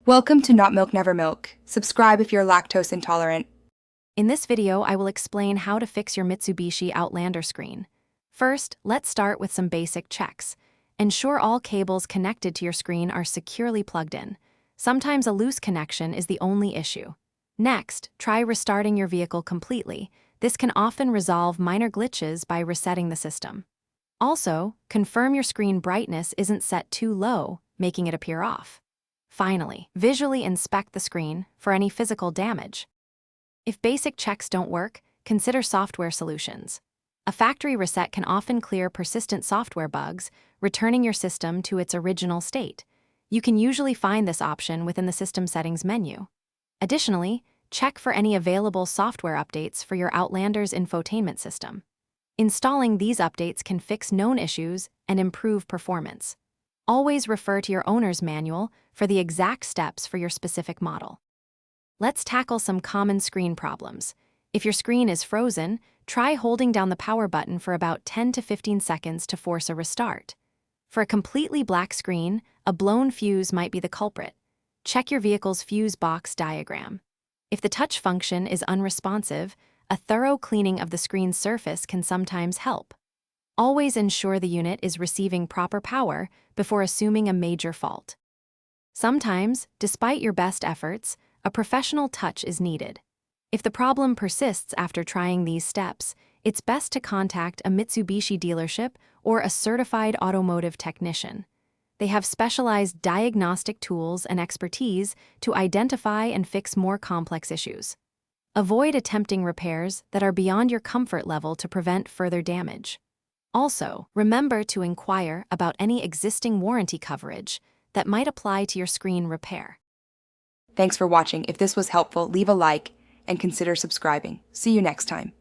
Welcome to Not Milk Never Milk. Subscribe if you're lactose intolerant. In this video, I will explain how to fix your Mitsubishi Outlander screen. First, let's start with some basic checks. Ensure all cables connected to your screen are securely plugged in. Sometimes a loose connection is the only issue. Next, try restarting your vehicle completely. This can often resolve minor glitches by resetting the system. Also, confirm your screen brightness isn't set too low, making it appear off. Finally, visually inspect the screen for any physical damage. If basic checks don't work, consider software solutions. A factory reset can often clear persistent software bugs, returning your system to its original state. You can usually find this option within the System Settings menu. Additionally, check for any available software updates for your Outlander's infotainment system. Installing these updates can fix known issues and improve performance. Always refer to your owner's manual for the exact steps for your specific model. Let's tackle some common screen problems. If your screen is frozen, try holding down the power button for about 10 to 15 seconds to force a restart. For a completely black screen, a blown fuse might be the culprit. Check your vehicle's fuse box diagram. If the touch function is unresponsive, a thorough cleaning of the screen's surface can sometimes help. Always ensure the unit is receiving proper power before assuming a major fault. Sometimes, despite your best efforts, a professional touch is needed. If the problem persists after trying these steps, it's best to contact a Mitsubishi dealership or a certified automotive technician. They have specialized diagnostic tools and expertise to identify and fix more complex issues. Avoid attempting repairs that are beyond your comfort level to prevent further damage. Also, remember to inquire about any existing warranty coverage that might apply to your screen repair. Thanks for watching. If this was helpful, leave a like and consider subscribing. See you next time.